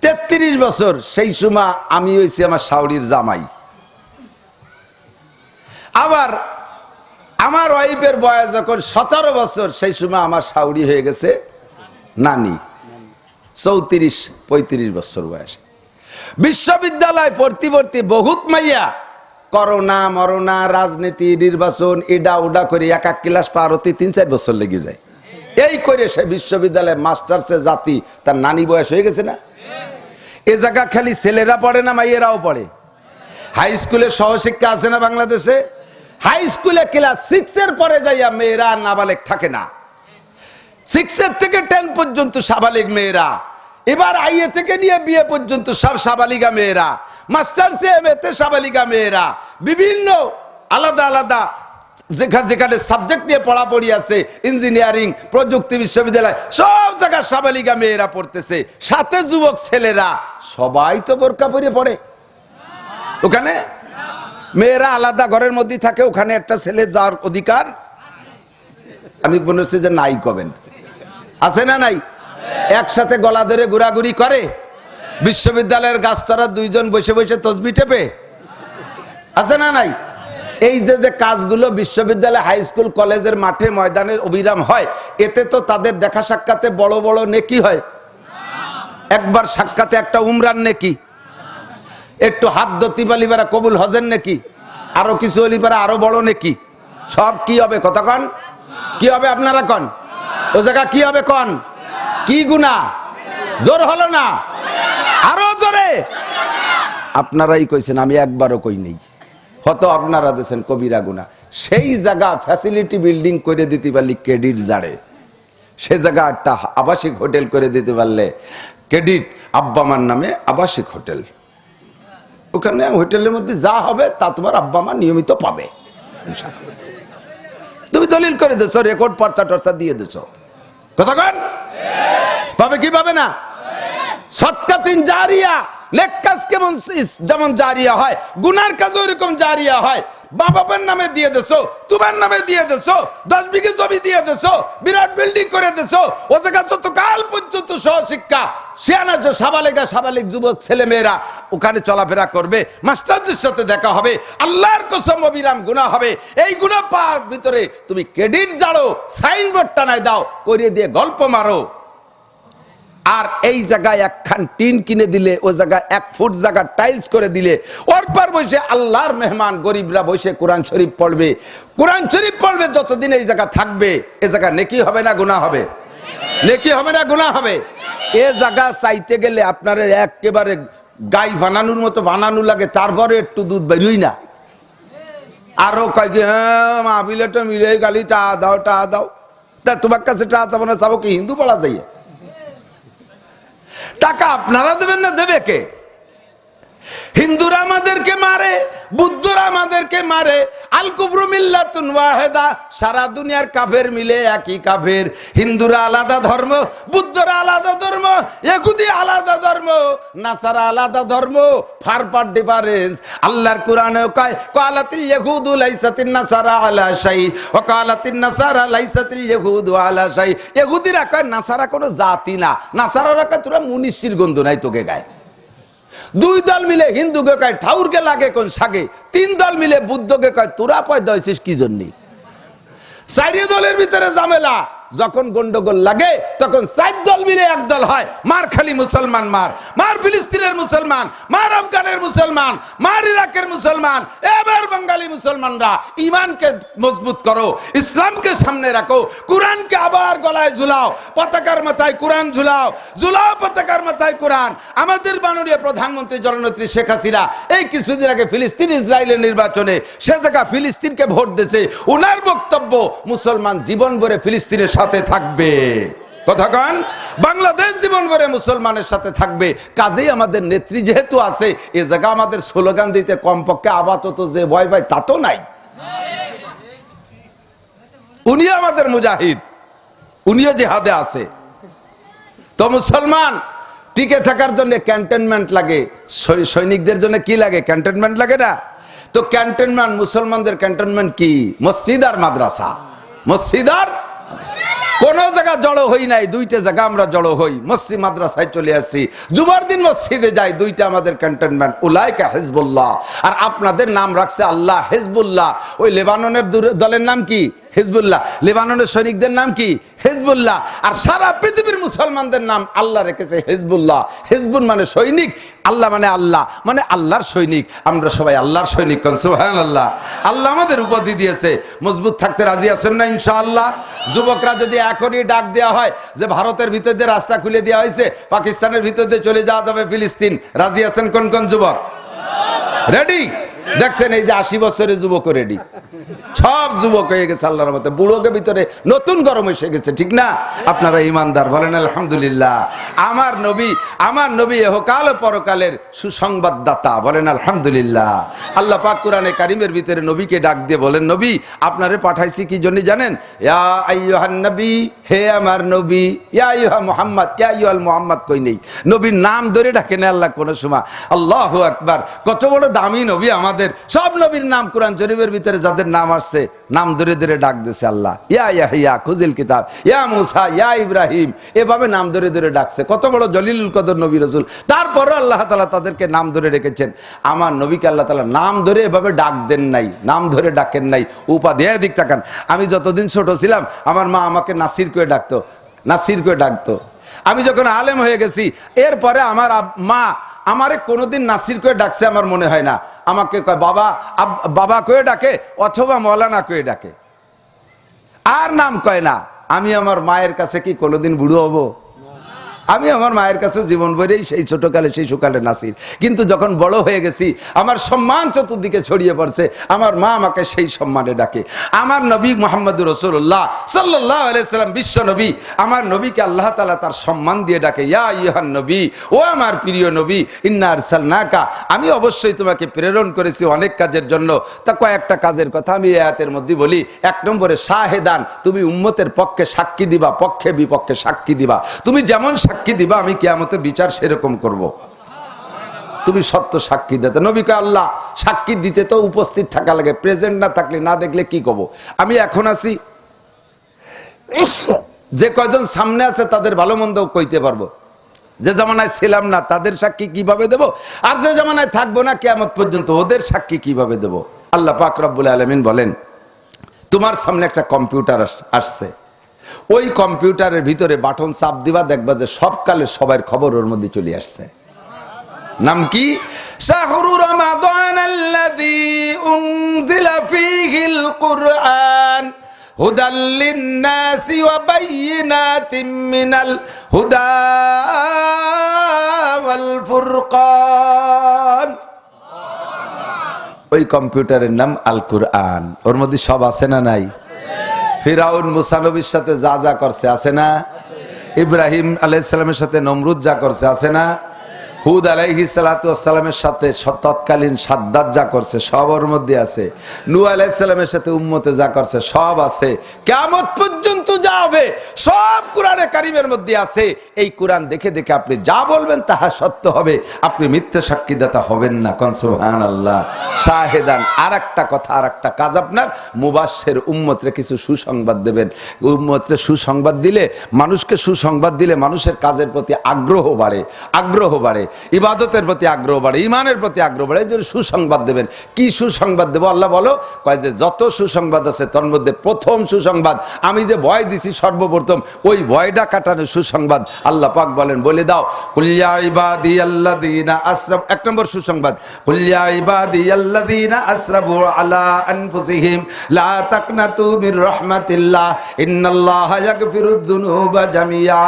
33 বছর, সেই সময় আমি হয়েছি আমার শাওড়ির জামাই। আবার আমার ওয়াইফের বয়স যখন 17 বছর, সেই সময় আমার শাওড়ি হয়ে গেছে নানি, 34-35 বছর বয়সে। বিশ্ববিদ্যালয় পড়তে পড়তে বহুত মাইয়া করোনা মরোনা রাজনীতি নির্বাচন এডা ওডা করে 1 ক্লাস পার হতে 3-4 বছর লেগে যায়। এই করে সে বিশ্ববিদ্যালয়ে মাস্টার্সে জাতি তার নানি বয়স হয়ে গেছে না? এ জায়গা খালি ছেলেরা পড়ে না, মাইয়েরাও পড়ে। হাই স্কুলে সহশিক্ষা আছে না বাংলাদেশে? হাই স্কুলে ক্লাস 6 এর পরে যাইয়া মেয়েরা নাবালেগ থাকে না, 6 এর থেকে 10 পর্যন্ত সাবালিগ মেয়েরা, এবার আইএ থেকে নিয়ে বিএ পর্যন্ত সব সাবালিগা মেয়েরা, মাস্টার্সে এমএতে সাবালিগা মেয়েরা, বিভিন্ন আলাদা আলাদা যেখানে সাবজেক্ট নিয়ে পড়াপড়ি আছে, ইঞ্জিনিয়ারিং, প্রযুক্তি বিশ্ববিদ্যালয়, সব জায়গায় সাবালিগা মেয়েরা পড়তেছে, সাথে যুবক ছেলেরা, সবাই তো বোরকা পরে পড়ে। ওখানে মেয়েরা আলাদা ঘরের মধ্যে থাকে, ওখানে একটা ছেলে যাওয়ার অধিকার আমি মনে হচ্ছে যে নাই কবেন, আছে না নাই? একসাথে গলা ধরে ঘোরাঘুরি করে, বিশ্ববিদ্যালয়ের গাছতলা 2 জন বসে বসে তসবি টেপে, আছে না নাই? এই যে কাজগুলো বিশ্ববিদ্যালয়, হাই স্কুল, কলেজের মাঠে ময়দানে অবিরাম হয়, এতে তো তাদের দেখা সাক্ষাতে বড় বড় নেকি হয়। একবার সাক্ষাতে একটা উমরান নেকি, একটু হাত ধতি বালিবারা কবুল হজেন নেকি, আরো কিছু হলিবারা আরো বড় নেকি, সব কি হবে কথা কন? কি হবে আপনারা কন? ও জায়গা কি হবে কন? কি গুনাহ? জোর হলো না, আরো জোরে। আপনারাই কইছেন, আমি একবারও কই নেই। হয়তো আপনারা দিয়েছেন কবিরা গুনাহ। সেই জায়গা ফ্যাসিলিটি বিল্ডিং করে দিতে পারলে ক্রেডিট জাড়ে, সে জায়গা একটা আবাসিক হোটেল করে দিতে পারলে ক্রেডিট আব্বা মার নামে আবাসিক হোটেল, ওখানে হোটেলের মধ্যে যা হবে তা তোমার আব্বা মা নিয়মিত পাবে। তুমি দলিল করে দিছো, রেকর্ড পর্চা টর্চা দিয়ে দিছো, কথা কন পাবে কি পাবে না? সৎকাতিন জারিয়া, নেক কাজ কেমন যেমন জারিয়া হয়, গুনার কাজও এরকম জারিয়া হয়। মা বাবার নামে দিয়ে দেছো, তোমার নামে দিয়ে দেছো, 10 বিঘে জমি দিয়ে দেছো, বিরাট বিল্ডিং করে দেছো, ও জায়গা যতকাল পর্যন্ত সহশিক্ষা শিয়ানা সাবালিক যুবক ছেলে মেয়েরা ওখানে চলাফেরা করবে, মাস্টারদের সাথে দেখা হবে, আল্লাহর কসম অবিরাম গুনাহ হবে। এই গুনাহ পাওয়ার ভিতরে তুমি ক্রেডিট জাড়ো, সাইনবোর্ড টানায় দাও, করিয়ে দিয়ে গল্প মারো। আর এই জায়গায় একখান টিন কিনে দিলে, ও জায়গায় 1 ফুট জায়গা টাইলস করে দিলে, ওর পর বসে আল্লাহর মেহমান গরিবরা বসে কোরআন শরীফ পড়বে। কোরআন শরীফ পড়বে যতদিন এই জায়গা থাকবে, এ জায়গা নেকি হবে না গুনাহ হবে? নেকি হবে না গুনাহ হবে? এ জায়গা চাইতে গেলে আপনার একেবারে গাই বানানোর মতো বানানো লাগে, তারপরে একটু দুধ বেরোই না। আরো কয় কি হ্যাঁ মাহফিলেটা মিলে গালি টা দাও তা তোমার কাছে টা চাবো না, চাবো কি হিন্দু পড়া যাইয়ে? টাকা আপনারা দেবেন না দেবে কে? হিন্দুরা আমাদেরকে মারে, বুদ্ধরা আমাদেরকে মারে। আল কুফরু মিল্লাতুন ওয়াহিদা, সারা দুনিয়ার কাফের মিলে একই কাফের। হিন্দুরা আলাদা ধর্ম, বুদ্ধরা আলাদা ধর্ম, ইহুদি আলাদা ধর্ম, নাসারা আলাদা ধর্ম, ফার ডিফারেন্স। আল্লাহর কোরআনে কয় ক্বালাতিল ইয়াহুদু লাইসাতিন নাসারা আলা শাই ওয়া ক্বালাতিন নাসারা লাইসাতিল ইয়াহুদু আলা শাই। ইহুদিরা কয় নাসারা কোনো জাতি না, নাসারারা কয় তোরা মুনিশির গন্ধ নাই তোকে গায়। 2 দল মিলে হিন্দুকে কয় ঠাউরকে লাগে কোন সাগে, 3 দল মিলে বুদ্ধকে কয় তোরা পয়দা হয়েছিস কি জন্য। 4 দলের ভিতরে ঝামেলা, যখন গন্ডগোল লাগে তখন 4 দল মিলে 1 দল হয়। মার খালি মুসলমান, মার ফিলিস্তিনের মুসলমান, মার আফগানের মুসলমান, মার ইরাকের মুসলমান। এবার বাঙালি মুসলমানরা ইমানকে মজবুত করো, ইসলামকে সামনে রাখো, কোরআনকে আবার গলায় ঝুলাও, পতাকার মাথায় কোরআন ঝুলাও পতাকার মাথায় কোরআন। আমাদের মাননীয় প্রধানমন্ত্রী জননেত্রী শেখ হাসিনা এই কিছুদিন আগে ফিলিস্তিন ইসরায়েলের নির্বাচনে সে জায়গা ফিলিস্তিনকে ভোট দিয়েছে। ওনার বক্তব্য মুসলমান জীবন ভরে ফিলিস্তিনের সাথে থাকবে, কথা কন বাংলাদেশ জীবন ভরে মুসলমানের সাথে থাকবে। কাজেই আমাদের নেত্রী যেহেতু আছে, এ জায়গা আমাদের স্লোগান দিতে কমপক্ষে আপাতত যে ভয় ভাই তা তো নাই। উনিও আমাদের মুজাহিদ, উনিও জিহাদে আছে। তো মুসলমান টিকে থাকার জন্য ক্যান্টনমেন্ট লাগে, সৈনিকদের জন্য কি লাগে? ক্যান্টনমেন্ট লাগে না? তো ক্যান্টনমেন্ট, মুসলমানদের ক্যান্টনমেন্ট কি? মসজিদ আর মাদ্রাসা। মসজিদ আর কোন জায়গা জড়ো হই নাই, 2টা জায়গা আমরা জড়ো হই, মসজিদ মাদ্রাসায় চলে আসছি, জুমার দিন মসজিদে যাই, 2টা আমাদের ক্যান্টনমেন্ট। উলাইকা হিজবুল্লাহ, আর আপনাদের নাম রাখছে আল্লাহ হিজবুল্লাহ। ওই লেবাননের দলের নাম কি? হিজবুল্লাহ। লেবাননের সৈনিকদের নাম কি? হিজবুল্লাহ। আর সারা পৃথিবীর মুসলমানদের নাম আল্লাহ রেখেছে হিজবুল্লাহ। হিজবুল মানে সৈনিক, আল্লাহ মানে আল্লাহ, মানে আল্লাহর সৈনিক। আমরা সবাই আল্লাহর সৈনিক, সুবহানাল্লাহ। আল্লাহ আমাদের উপাধি দিয়েছে। মজবুত থাকতে রাজি আছেন না ইনশাআল্লাহ? যুবকরা যদি এখনই ডাক দেওয়া হয় যে ভারতের ভিতর দিয়ে রাস্তা খুলে দেওয়া হয়েছে, পাকিস্তানের ভিতর দিয়ে চলে যাওয়া যাবে ফিলিস্তিন, রাজি আছেন কোন কোন যুবক? রেডি? দেখছেন এই যে 80 বছরের যুবক রেডি, সব যুবক হয়ে গেছে আল্লাহর রহমতে। বুড়োকে ভিতরে নতুন গরম এসে গেছে, ঠিক না? আপনারা ইমানদার বলেন আলহামদুলিল্লাহ। আমার নবী ইহকাল ও পরকালের সুসংবাদদাতা, বলেন আলহামদুলিল্লাহ। আল্লাহ পাক কোরআনে কারিমের ভিতরে নবীকে ডাক দিয়ে বলেন, নবী আপনারে পাঠাইছি কি জন্য জানেন? ইয়া আইয়ুহান নবী, হে আমার নবী। ইয়া আইয়ুহা মুহাম্মদ, ইয়া আইয়ুহাল মুহাম্মদ কই নেই, নবীর নাম ধরে ডাকেন আল্লাহ কোন সময়। আল্লাহু আকবার, কত বড় দামি নবী আমাদের। সব নবীর নাম কোরআন শরীফের ভিতরে যাদের নাম আসছে, নাম ধরে ধরে ডাক দিয়েছে আল্লাহ। ইয়া ইয়াহইয়া খুজিল কিতাব, ইয়া মুসা, ইয়া ইব্রাহিম, এভাবে নাম ধরে ধরে ডাকছে। কত বড় জলিলুল কদর নবী রাসূল, তারপরও আল্লাহ তাআলা তাদেরকে নাম ধরে রেখেছেন। আমার নবীকে আল্লাহ তাআলা নাম ধরে এভাবে ডাক দেন নাই, নাম ধরে ডাকেন নাই, উপাধি। দিক তাকান, আমি যতদিন ছোট ছিলাম আমার মা আমাকে নাসির করে ডাকতো, নাসির করে ডাকতো। আমি যখন আলেম হয়ে গেছি, এরপরে আমার মা আমারে কোনোদিন নাসির করে ডাকছে আমার মনে হয় না। আমাকে কয় বাবা, বাবা কয়ে ডাকে অথবা মৌলানা কয়ে ডাকে, আর নাম কয় না। আমি আমার মায়ের কাছে কি কোনোদিন বুড়ো হব? আমি আমার মায়ের কাছে জীবন ভরেই সেই ছোটকালে সেই সকালে নাসির, কিন্তু যখন বড় হয়ে গেছি আমার সম্মান চতুর্দিকে ছড়িয়ে পড়ছে, আমার মা আমাকে সেই সম্মানে ডাকে। আমার নবী মুহাম্মদুর রাসূলুল্লাহ সাল্লাল্লাহু আলাইহি সাল্লাম বিশ্ব নবী, আমার নবীকে আল্লাহ তাআলা তার সম্মান দিয়ে ডাকে, ইয়া আইয়ুহান নবী, ও আমার প্রিয় নবী, ইন্না আরসালনাকা, আমি অবশ্যই তোমাকে প্রেরণ করেছি অনেক কাজের জন্য। তা কয়েকটা কাজের কথা আমি এই আয়াতের মধ্যে বলি। এক নম্বরে শাহেদান, তুমি উম্মতের পক্ষে সাক্ষী দিবা, পক্ষে বিপক্ষে সাক্ষী দিবা। তুমি যেমন সাক্ষী দিবা আমি কিয়ামতে বিচার সেরকম করব। তুমি সত্য সাক্ষী দিতে, নবীকে আল্লাহ সাক্ষী দিতে তো উপস্থিত থাকা লাগে, প্রেজেন্ট না থাকলে না দেখলে কি কব। আমি এখন আছি, যে কয়জন সামনে আছে তাদের ভালো মন্দ কইতে পারবো, যে জামানায় ছিলাম না তাদের সাক্ষী কিভাবে দেব, আর যে জামানায় থাকবো না কিয়ামত পর্যন্ত ওদের সাক্ষী কিভাবে দেব। আল্লাহ পাক রব্বুল আলামিন বলেন, তোমার সামনে একটা কম্পিউটার আসছে, ওই কম্পিউটারের ভিতরে বাটন চাপ দিবা, দেখবা যে সব কালে সবার খবর ওর মধ্যে চলে আসছে। নাম কি? শাহরু রমাদানাল্লাযী উনজিলা ফীহিল কুরআন হুদাল লিন-নাসি ওয়া বায়িনাতিম মিনাল হুদা ওয়াল ফুরকান। ওই কম্পিউটারের নাম আল কুরআন। ওর মধ্যে সব আছে না নাই? ফিরাউন মুসা নবীর সাথে যা যা করছে আছে না? ইব্রাহিম আলাইহিস সালামের সাথে নমরুদ যা করছে আছে না? হুদ আলাইহিস সালাতু ওয়াস সালামের সাথে তৎকালীন সাদ্দাত যা করছে সব ওর মধ্যে আছে। নূহ আলাইহিস সালামের সাথে উম্মতে যা করছে সব আছে। কিয়ামত পর্যন্ত যা হবে সব কোরআনে কারীমের মধ্যে আছে। এই কোরআন দেখে দেখে আপনি যা বলবেন তাহা সত্য হবে, আপনি মিথ্যা সাক্ষীদাতা হবেন না। কোন সুবহানাল্লাহ। শাহেদান, আরেকটা কথা, আরেকটা কাজ আপনার, মুবাশশির, উম্মতরে কিছু সুসংবাদ দেবেন। উম্মতরে সুসংবাদ দিলে, মানুষকে সুসংবাদ দিলে মানুষের কাজের প্রতি আগ্রহ বাড়ে, আগ্রহ বাড়ে, ইবাদতের প্রতি আগ্রহ বাড়ে, ইমানের প্রতি আগ্রহ বাড়ে। এই জন্য সুসংবাদ দেবেন। কি সুসংবাদ দেবো আল্লাহ বলো? কয় যে যত সুসংবাদ আছে তার মধ্যে প্রথম সুসংবাদ, আমি যে ভয় দিছি সর্বপ্রথম, ওই ভয়টা কাটানো সুসংবাদ আল্লাহ পাক বলেন, বলে দাও, কুল ইয়া ইবাদিয়াল্লাযীনা আসরাফু, এক নম্বর সুসংবাদ, কুল ইয়া ইবাদিয়াল্লাযীনা আসরাফু আলা আনফুসিহিম লা তাকনাতু মির রাহমাতিল্লাহ ইন্নাল্লাহা ইয়াগফিরুদ যুনুবা জামিয়া।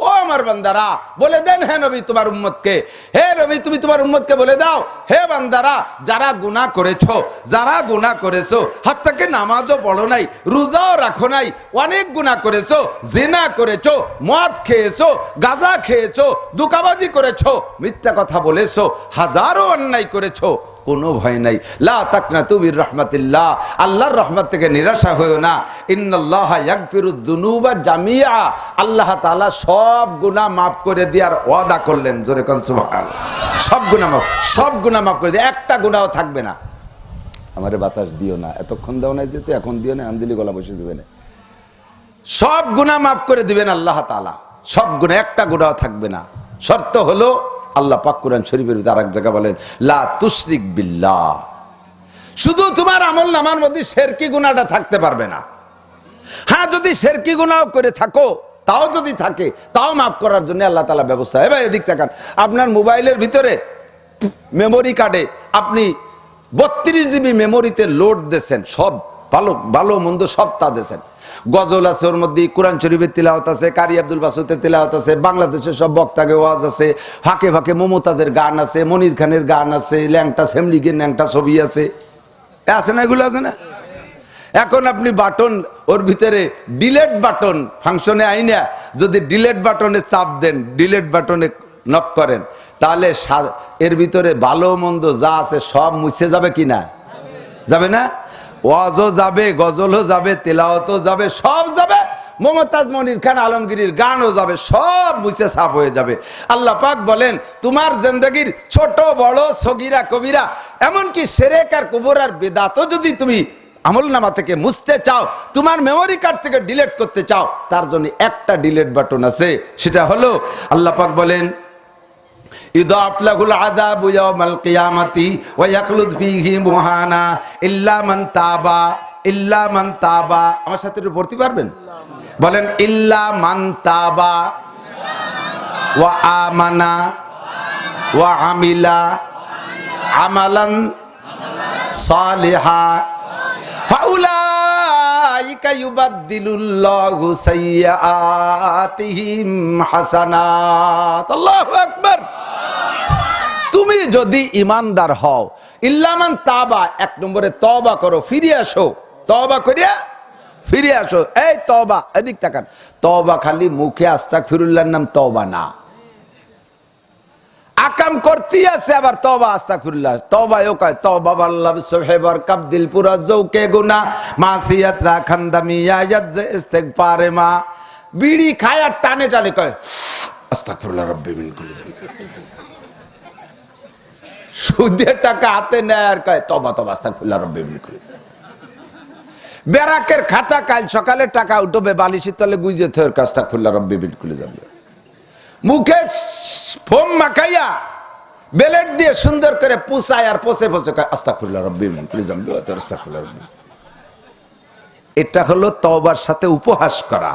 ও আমার বান্দারা, বলে দেন হে নবী তোমার উম্মতকে, হে নবী তুমি তোমার উম্মতকে বলে দাও, হে বান্দারা, যারা গুনাহ করেছো, যারা গুনাহ করেছো, হাত্তাকে নামাজও পড়ো নাই, রোজাও রাখো নাই, অনেক গুনাহ করেছো, জিনা করেছো, মদ খেয়েছো, গাঁজা খেয়েছো, ধোঁকাবাজি করেছো, মিথ্যা কথা বলেছো, হাজারো অন্যায় করেছো, কোনো ভয় নাই। লা তাকনাতু মির রাহমাতিল্লাহ, আল্লাহর রহমত থেকে নিরাশা হয়ো না। ইন্নাল্লাহা ইয়াগফিরুদ যুনুবা জামিয়া, আল্লাহ তাআলা সব গুনাহ maaf করে দেওয়ার ওয়াদা করলেন। জোরে কোন সুবহানাল্লাহ। সব গুনাহ maaf, সব গুনাহ maaf করে দিয়ে একটা গুনাহও থাকবে না। আমারে বাতাস দিও না, এতক্ষণ দাও নাই যেতে, এখন দিও না, আন্দিলি গলা বসে দিবে না। সব গুনাহ maaf করে দিবেন আল্লাহ তাআলা, সব গুনাহ, একটা গুনাহও থাকবে না। শর্ত হলো, আল্লাহ পাক কোরআন শরীফের ভিতরে আরেক জায়গা বলেন, লা তুশরিক বিল্লাহ, শুধু তোমার আমল নামার মধ্যে শিরকি গুনাহটা থাকতে পারবে না। হ্যাঁ, যদি শিরকি গুনাহ করে থাকো, তাও যদি থাকে, তাও মাফ করার জন্য আল্লাহ তাআলা ব্যবস্থা। এবার এদিক তাকান, আপনার মোবাইলের ভিতরে মেমোরি কার্ডে আপনি 32 জিবি মেমোরিতে লোড দিয়েছেন, সব ভালো ভালো মন্দ সব তা দিয়েছেন। গজল আছে ওর মধ্যে, কোরআন শরীফের তিলাওয়াত আছে, কারি আব্দুল বাসুতের তিলাওয়াত আছে, বাংলাদেশের সব বক্তাকে ওয়াজ আছে, ফাঁকে ফাঁকে মমতাজের গান আছে, মনির খানের গান আছে, ল্যাংটা সেমলিগের ল্যাংটা ছবি আছে, আছে না? এগুলো আছে না? এখন আপনি বাটন, ওর ভিতরে ডিলেট বাটন ফাংশনে আইনা যদি ডিলেট বাটনে চাপ দেন, ডিলেট বাটনে নক করেন, তাহলে এর ভিতরে ভালো মন্দ যা আছে সব মুছে যাবে কিনা? যাবে না? ওয়াজও যাবে, গজলও যাবে, তেলাওয়াতও যাবে, সব যাবে, মমতাজ মনির খান আলমগীরের গানও যাবে, সব মুছে সাফ হয়ে যাবে। আল্লাহ পাক বলেন, তোমার জিন্দেগীর ছোট বড় সগীরা কবিরা, এমনকি শিরক আর কুফর আর বিদআতও যদি তুমি আমলনামা থেকে মুছতে চাও, তোমার মেমোরি কার্ড থেকে ডিলিট করতে চাও, তার জন্য একটা ডিলিট বাটন আছে, সেটা হলো আল্লাহ পাক বলেন, ইউদাফ লাহুল আযাবু ইয়াওমাল কিয়ামাতি ওয়া ইয়াখলুদ ফীহি মুহানা ইল্লা মান তাবা, ইল্লা মান তাবা। আমার সাথে একটু পড়তে পারবেন? বলেন, ইল্লা মান তাবা ওয়া আমানা ওয়া আমিলা আমালান সালিহা ফাউলাইকা উলাইকা ইউবাদদিলুল্লাহু সাইয়্যাতিহিম হাসানাত। আল্লাহু আকবার। তুমি যদি ইমানদার হও, ইল্লামান তাবা, এক নম্বরে তওবা করো, ফিরে আসো, তওবা করিয়া ফিরে আসো। এই তওবা, এদিক তাকান। তওবা খালি মুখে আস্তাগফিরুল্লাহর নাম তওবা না, আকাম করতেই আছে আবার তওবা আস্তাগফিরুল্লাহ। তওবায়ও কয় তওবা বাল্লাহ সুবহানার কাবদিল পুরা জৌকে গুনাহ মাসিয়াত রাখান্দামিয়া ইয়াজ ইস্তিগফারে মা। বিড়ি খায় আর টানে টানে কয় আস্তাগফিরুল্লাহ রাব্বি মিন কুল্লি যামব। সুদের টাকা হাতে নেয় আর কয় তওবা তওবা আস্তাগফিরুল্লাহ রাব্বি মিন কুল্লি। বেরাকের খাতা কাল সকালে টাকা উঠবে, বালিশের তলে গুইজে থর আস্তাগফিরুল্লাহ রাব্বি মিন কুল্লি যামব। মুখে ফোম মাখাইয়া বেলেট দিয়ে সুন্দর করে পুষায় আর পচে পচে আস্তাগফিরুল্লাহ রাব্বি মিন কুল্লি যামব। আস্তাগফিরুল্লাহ রাব্বি। এটা হলো তওবার সাথে উপহাস করা।